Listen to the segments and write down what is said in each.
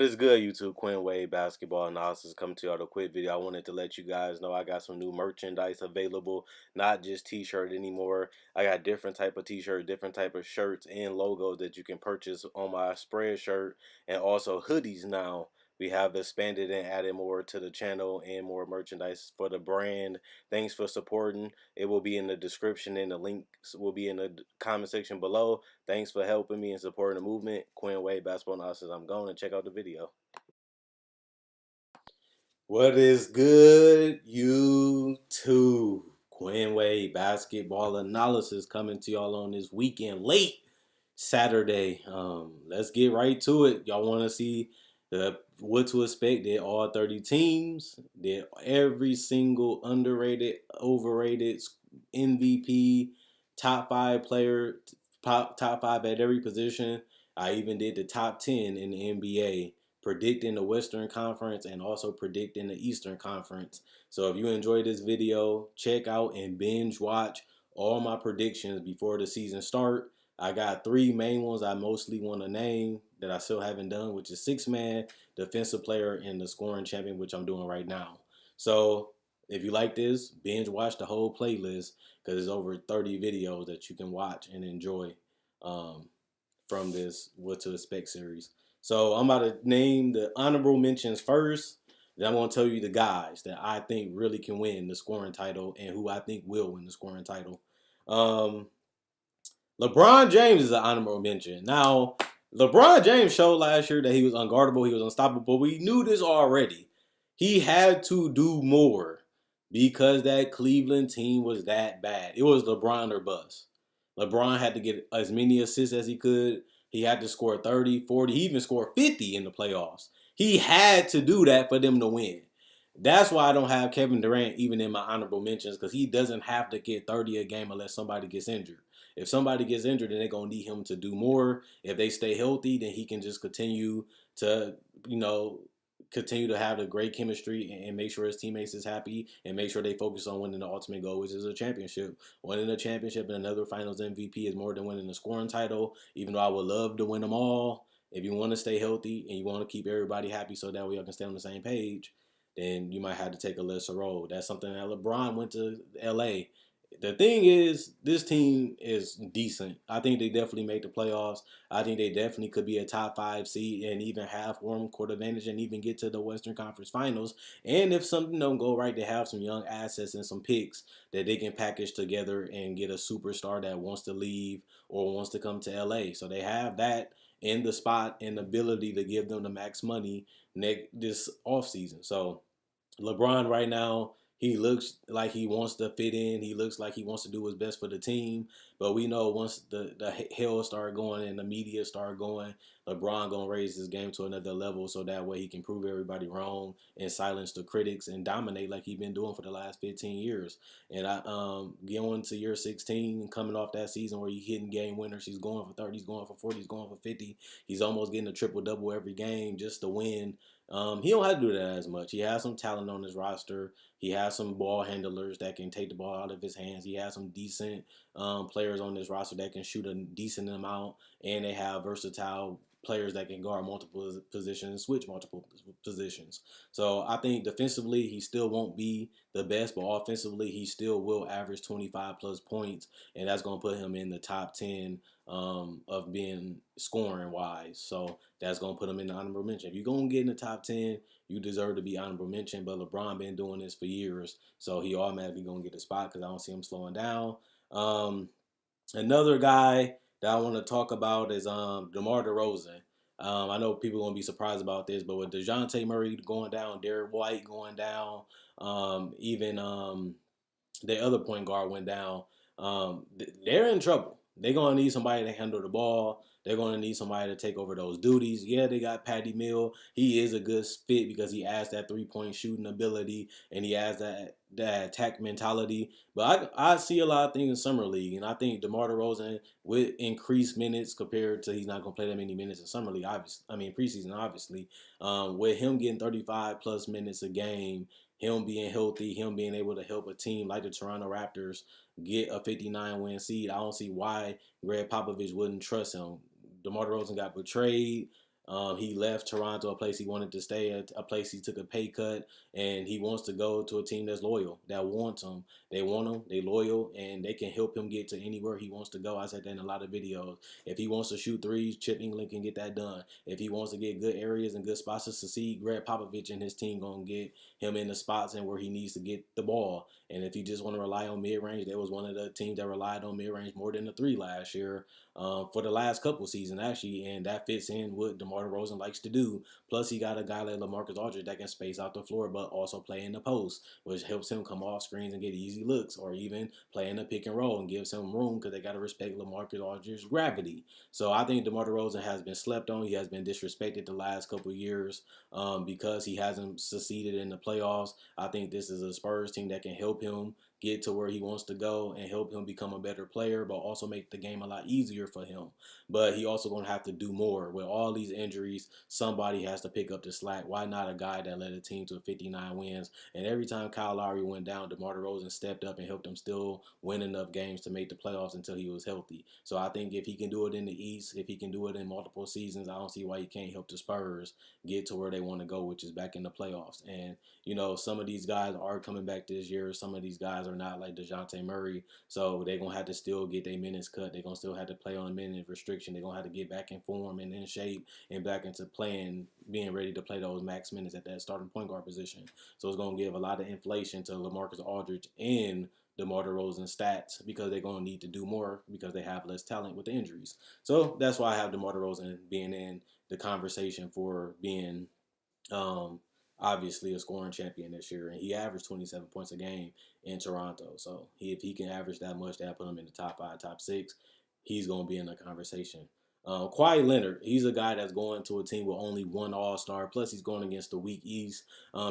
is good, YouTube? Quinn Wade Basketball Analysis coming to y'all with a quick video. I wanted to let you guys know I got some new merchandise available, not just t-shirt anymore. I got different type of t-shirt, different type of shirts and logos that you can purchase on my spread shirt, and also hoodies now. We have expanded and added more to the channel and more merchandise for the brand. Thanks for supporting. It will be in the description and the links will be in the comment section below. Thanks for helping me and supporting the movement. Quinn Wade Basketball Analysis. I'm going to check out the video. What is good, YouTube? Quinn Wade Basketball Analysis coming to y'all on this weekend, late Saturday. Let's get right to it. Y'all want to see what to expect? Did all 30 teams? Did every single underrated, overrated, MVP, top 5 player, top 5 at every position? I even did the top 10 in the NBA, predicting the Western Conference and also predicting the Eastern Conference. So if you enjoyed this video, check out and binge watch all my predictions before the season start. I got 3 main ones I mostly want to name that I still haven't done, which is 6-man, defensive player, and the scoring champion, which I'm doing right now. So if you like this, binge watch the whole playlist because there's over 30 videos that you can watch and enjoy from this What to Expect series. So I'm about to name the honorable mentions first. Then I'm going to tell you the guys that I think really can win the scoring title and who I think will win the scoring title. LeBron James is an honorable mention. Now, LeBron James showed last year that he was unguardable, he was unstoppable. We knew this already. He had to do more because that Cleveland team was that bad. It was LeBron or bust. LeBron had to get as many assists as he could. He had to score 30, 40. He even scored 50 in the playoffs. He had to do that for them to win. That's why I don't have Kevin Durant even in my honorable mentions, because he doesn't have to get 30 a game unless somebody gets injured. If somebody gets injured, then they're going to need him to do more. If they stay healthy, then he can just continue to, continue to have the great chemistry and make sure his teammates is happy and make sure they focus on winning the ultimate goal, which is a championship. Winning a championship and another finals MVP is more than winning the scoring title, even though I would love to win them all. If you want to stay healthy and you want to keep everybody happy so that way y'all can stay on the same page, then you might have to take a lesser role. That's something that LeBron went to LA. The thing is, this team is decent. I think they definitely make the playoffs. I think they definitely could be a top 5 seed and even have home court advantage and even get to the Western Conference Finals. And if something don't go right, they have some young assets and some picks that they can package together and get a superstar that wants to leave or wants to come to LA. So they have that in the spot and the ability to give them the max money this offseason. So LeBron right now, he looks like he wants to fit in. He looks like he wants to do his best for the team. But we know once the hell start going and the media start going, LeBron going to raise his game to another level so that way he can prove everybody wrong and silence the critics and dominate like he's been doing for the last 15 years. And going to year 16 coming off that season where he's hitting game winners. He's going for 30, he's going for 40, he's going for 50. He's almost getting a triple-double every game just to win. He don't have to do that as much. He has some talent on his roster. He has some ball handlers that can take the ball out of his hands. He has some decent players on this roster that can shoot a decent amount, and they have versatile players that can guard multiple positions and switch multiple positions. So I think defensively he still won't be the best, but offensively he still will average 25 plus points, and that's going to put him in the top 10 of being scoring wise. So that's going to put him in the honorable mention. If you're going to get in the top 10, you deserve to be honorable mention. But LeBron been doing this for years, so he automatically going to get the spot because I don't see him slowing down. Another guy that I want to talk about is DeMar DeRozan. I know people are going to be surprised about this, but with DeJounte Murray going down, Derek White going down, even the other point guard went down, they're in trouble. They're going to need somebody to handle the ball. They're going to need somebody to take over those duties. Yeah, they got Patty Mills. He is a good fit because he has that three-point shooting ability and he has that attack mentality. But I see a lot of things in Summer League, and I think DeMar DeRozan with increased minutes compared to he's not going to play that many minutes in Summer League, obviously. I mean, preseason, obviously. With him getting 35-plus minutes a game, him being healthy, him being able to help a team like the Toronto Raptors get a 59-win seed, I don't see why Greg Popovich wouldn't trust him. DeMar DeRozan got betrayed He left Toronto, a place he wanted to stay, a place he took a pay cut, and he wants to go to a team that's loyal, that wants him. They want him, they loyal, and they can help him get to anywhere he wants to go. I said that in a lot of videos. If he wants to shoot threes, Chip England can get that done. If he wants to get good areas and good spots to succeed, Greg Popovich and his team going to get him in the spots and where he needs to get the ball. And if you just want to rely on mid-range, they was one of the teams that relied on mid-range more than the three last year for the last couple seasons, actually. And that fits in what DeMar DeRozan likes to do. Plus, he got a guy like LaMarcus Aldridge that can space out the floor but also play in the post, which helps him come off screens and get easy looks, or even play in the pick and roll and gives him room because they got to respect LaMarcus Aldridge's gravity. So I think DeMar DeRozan has been slept on. He has been disrespected the last couple of years because he hasn't succeeded in the playoffs. I think this is a Spurs team that can help him get to where he wants to go and help him become a better player, but also make the game a lot easier for him. But he also going to have to do more. With all these injuries, somebody has to pick up the slack. Why not a guy that led a team to 59 wins? And every time Kyle Lowry went down, DeMar DeRozan stepped up and helped him still win enough games to make the playoffs until he was healthy. So I think if he can do it in the East, if he can do it in multiple seasons, I don't see why he can't help the Spurs get to where they want to go, which is back in the playoffs. And, you know, some of these guys are coming back this year. Some of these guys are not, like DeJounte Murray. So they're going to have to still get their minutes cut. They're going to still have to play on a minute restriction. They're going to have to get back in form and in shape and back into playing, being ready to play those max minutes at that starting point guard position. So it's going to give a lot of inflation to LaMarcus Aldridge and DeMar DeRozan stats because they're going to need to do more because they have less talent with the injuries. So that's why I have DeMar DeRozan being in the conversation for being obviously a scoring champion this year. And he averaged 27 points a game in Toronto. So if he can average that much, that put him in the top 5, top 6, he's going to be in the conversation. Kawhi Leonard, he's a guy that's going to a team with only one All-Star. Plus, he's going against the weak East.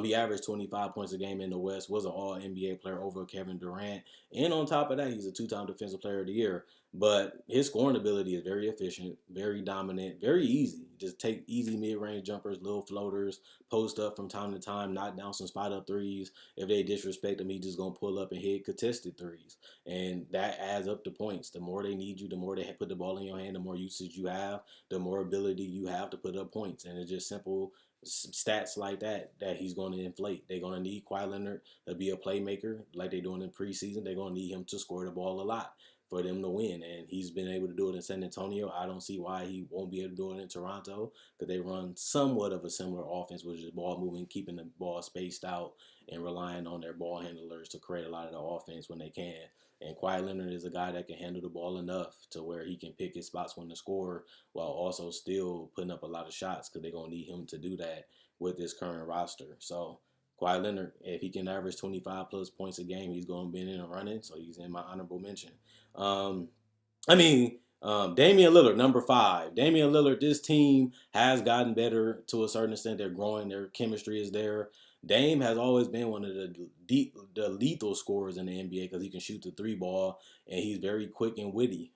He averaged 25 points a game in the West, was an All-NBA player over Kevin Durant. And on top of that, he's a 2-time Defensive Player of the Year. But his scoring ability is very efficient, very dominant, very easy. Just take easy mid-range jumpers, little floaters, post up from time to time, knock down some spot-up threes. If they disrespect him, he's just going to pull up and hit contested threes. And that adds up to points. The more they need you, the more they put the ball in your hand, the more usage you have, the more ability you have to put up points. And it's just simple stats like that he's going to inflate. They're going to need Kawhi Leonard to be a playmaker like they're doing in preseason. They're going to need him to score the ball a lot for them to win. And he's been able to do it in San Antonio. I don't see why he won't be able to do it in Toronto because they run somewhat of a similar offense, which is ball moving, keeping the ball spaced out, and relying on their ball handlers to create a lot of the offense when they can. And Kawhi Leonard is a guy that can handle the ball enough to where he can pick his spots when to score while also still putting up a lot of shots because they're going to need him to do that with this current roster. So Kawhi Leonard, if he can average 25 plus points a game, he's going to be in and running. So he's in my honorable mention. Damian Lillard, number 5. Damian Lillard, this team has gotten better to a certain extent. They're growing. Their chemistry is there. Dame has always been one of the lethal scorers in the NBA because he can shoot the 3-ball, and he's very quick and witty.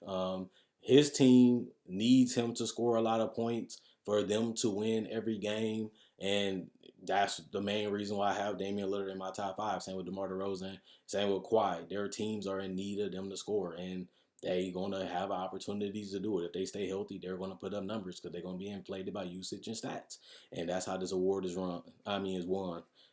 His team needs him to score a lot of points for them to win every game, and that's the main reason why I have Damian Lillard in my top 5. Same with DeMar DeRozan, same with Kawhi. Their teams are in need of them to score, and they're going to have opportunities to do it. If they stay healthy, they're going to put up numbers because they're going to be inflated by usage and stats. And that's how this award is won.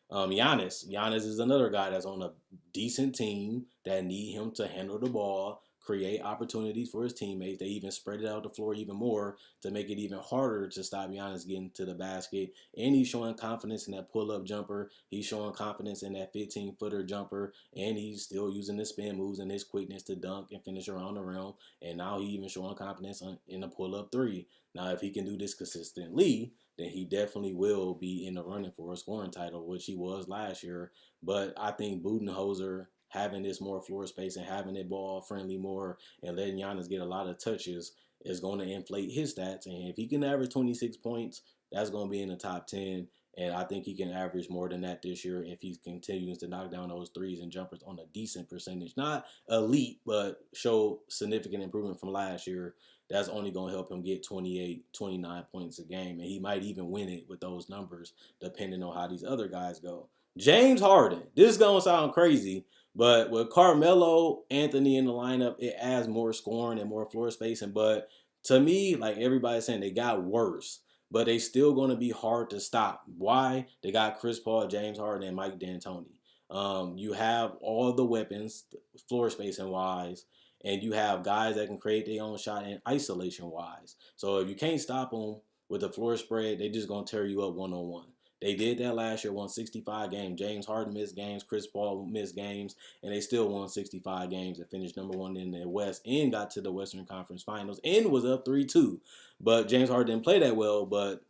Giannis is another guy that's on a decent team that need him to handle the ball, create opportunities for his teammates. They even spread it out the floor even more to make it even harder to stop Giannis getting to the basket. And he's showing confidence in that pull-up jumper. He's showing confidence in that 15-footer jumper. And he's still using the spin moves and his quickness to dunk and finish around the rim. And now he's even showing confidence in the pull-up 3. Now, if he can do this consistently, then he definitely will be in the running for a scoring title, which he was last year. But I think Budenholzer having this more floor space and having it ball friendly more and letting Giannis get a lot of touches is going to inflate his stats. And if he can average 26 points, that's going to be in the top 10. And I think he can average more than that this year if he continues to knock down those threes and jumpers on a decent percentage. Not elite, but show significant improvement from last year. That's only going to help him get 28, 29 points a game. And he might even win it with those numbers, depending on how these other guys go. James Harden. This is going to sound crazy, but with Carmelo Anthony in the lineup, it adds more scoring and more floor spacing. But to me, like everybody's saying, they got worse. but they still going to be hard to stop. Why? They got Chris Paul, James Harden, and Mike D'Antoni. You have all the weapons, floor spacing wise, and you have guys that can create their own shot in isolation wise. So if you can't stop them with the floor spread, they just gonna tear you up 1-on-1. They did that last year, won 65 games. James Harden missed games, Chris Paul missed games, and they still won 65 games and finished number one in the West and got to the Western Conference Finals and was up 3-2. But James Harden didn't play that well, but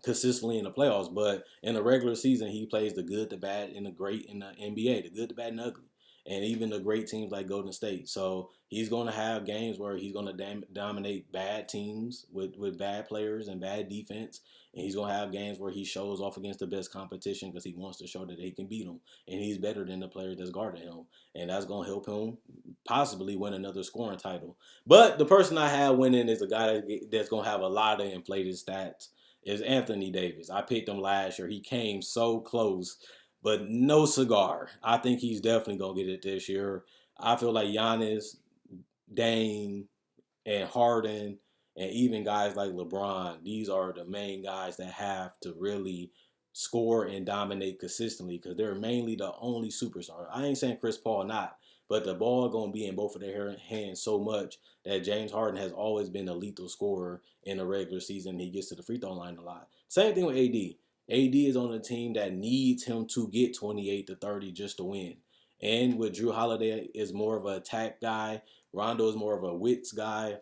consistently in the playoffs. But in the regular season, he plays the good, the bad, and the great in the NBA, the good, the bad, and the ugly. And even the great teams like Golden State. So he's going to have games where he's going to dominate bad teams with bad players and bad defense. And he's going to have games where he shows off against the best competition because he wants to show that he can beat them. And he's better than the players that's guarding him. And that's going to help him possibly win another scoring title. But the person I have winning is a guy that's going to have a lot of inflated stats is Anthony Davis. I picked him last year. He came so close, but no cigar. I think he's definitely going to get it this year. I feel like Giannis, Dame, and Harden, and even guys like LeBron, these are the main guys that have to really score and dominate consistently because they're mainly the only superstar. I ain't saying Chris Paul not, but the ball going to be in both of their hands so much that James Harden has always been a lethal scorer in the regular season. He gets to the free throw line a lot. Same thing with AD. AD is on a team that needs him to get 28 to 30 just to win. And with Drew Holiday is more of an attack guy. Rondo is more of a wits guy.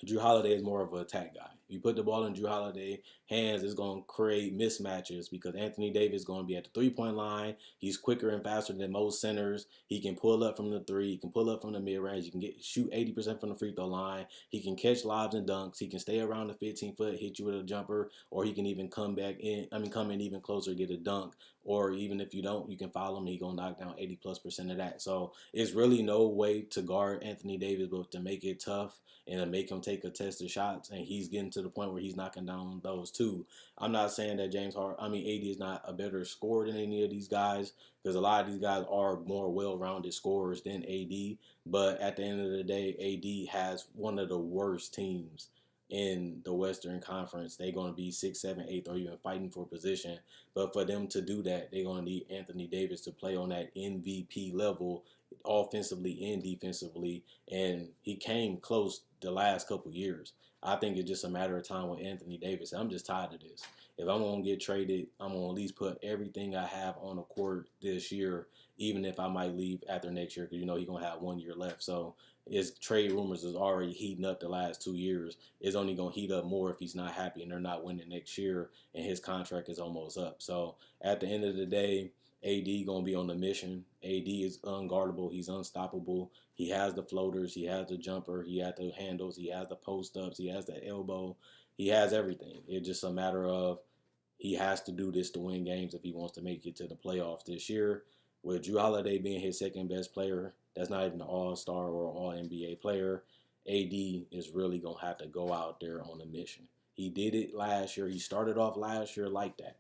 Drew Holiday is more of an attack guy. You put the ball in Drew Holiday's hands, it's going to create mismatches because Anthony Davis is going to be at the three-point line. He's quicker and faster than most centers. He can pull up from the three. He can pull up from the mid-range. He can shoot 80% from the free throw line. He can catch lobs and dunks. He can stay around the 15-foot, hit you with a jumper, or he can even come in even closer, get a dunk. Or even if you don't, you can follow him. He's going to knock down 80+% of that. So it's really no way to guard Anthony Davis, but to make it tough and to make him take contested shots. And he's getting to the point where he's knocking down those too. I'm not saying that AD is not a better scorer than any of these guys because a lot of these guys are more well-rounded scorers than AD. But at the end of the day, AD has one of the worst teams in the Western Conference. They're going to be 6th, 7th, 8th, or even fighting for position. But for them to do that, they're going to need Anthony Davis to play on that MVP level offensively and defensively. And he came close the last couple years. I think it's just a matter of time with Anthony Davis. I'm just tired of this. If I'm going to get traded, I'm going to at least put everything I have on the court this year, even if I might leave after next year because, he's going to have 1 year left. So his trade rumors is already heating up the last 2 years. It's only going to heat up more if he's not happy and they're not winning next year and his contract is almost up. So at the end of the day, AD going to be on the mission. AD is unguardable. He's unstoppable. He has the floaters. He has the jumper. He has the handles. He has the post-ups. He has the elbow. He has everything. It's just a matter of he has to do this to win games if he wants to make it to the playoffs this year. With Drew Holiday being his second best player, that's not even an all-star or all-NBA player, AD is really going to have to go out there on a mission. He did it last year. He started off last year like that.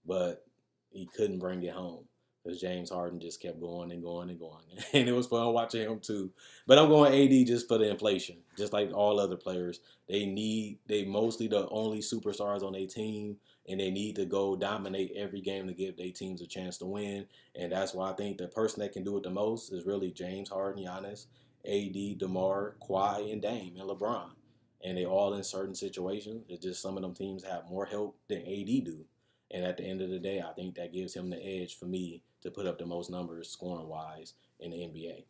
But he couldn't bring it home because James Harden just kept going and going and going. And it was fun watching him too. But I'm going AD just for the inflation. Just like all other players. They mostly the only superstars on their team. And they need to go dominate every game to give their teams a chance to win. And that's why I think the person that can do it the most is really James Harden, Giannis, AD, DeMar, Kawhi, and Dame, and LeBron. And they all in certain situations. It's just some of them teams have more help than AD do. And at the end of the day, I think that gives him the edge for me to put up the most numbers scoring-wise in the NBA.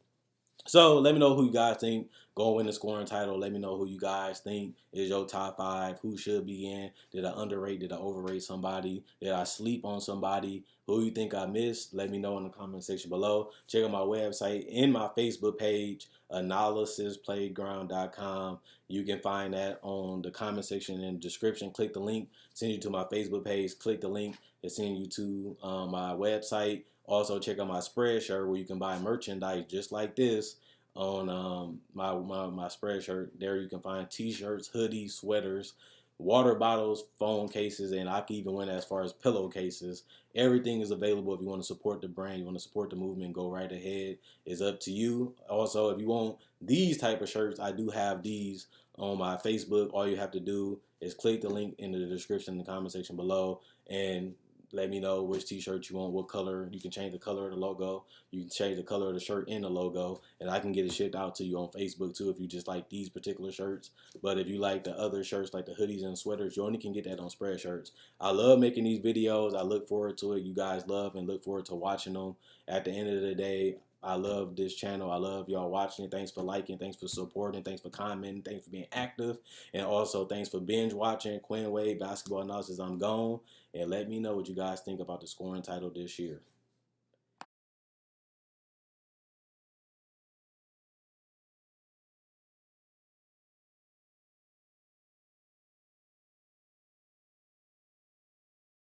So let me know who you guys think go win the scoring title. Let me know who you guys think is your top 5. Who should be in? Did I underrate? Did I overrate somebody? Did I sleep on somebody? Who you think I missed? Let me know in the comment section below. Check out my website and my Facebook page, analysisplayground.com. You can find that on the comment section in the description. Click the link, send you to my Facebook page. Click the link to send you to my website. Also, check out my Spreadshirt where you can buy merchandise just like this on my Spreadshirt. There you can find t-shirts, hoodies, sweaters water bottles, phone cases, and I can even went as far as pillowcases. Everything is available. If you want to support the brand, you want to support the movement, go right ahead. It's up to you. Also, if you want these type of shirts, I do have these on my Facebook. All you have to do is click the link in the description in the comment section below and let me know which t-shirt you want, what color. You can change the color of the logo. You can change the color of the shirt in the logo, and I can get it shipped out to you on Facebook too if you just like these particular shirts. But if you like the other shirts, like the hoodies and sweaters, you only can get that on Spreadshirts. I love making these videos. I look forward to it. You guys love and look forward to watching them. At the end of the day, I love this channel. I love y'all watching. Thanks for liking. Thanks for supporting. Thanks for commenting. Thanks for being active. And also thanks for binge watching Quinn Wade Basketball Analysis. I'm gone. And let me know what you guys think about the scoring title this year.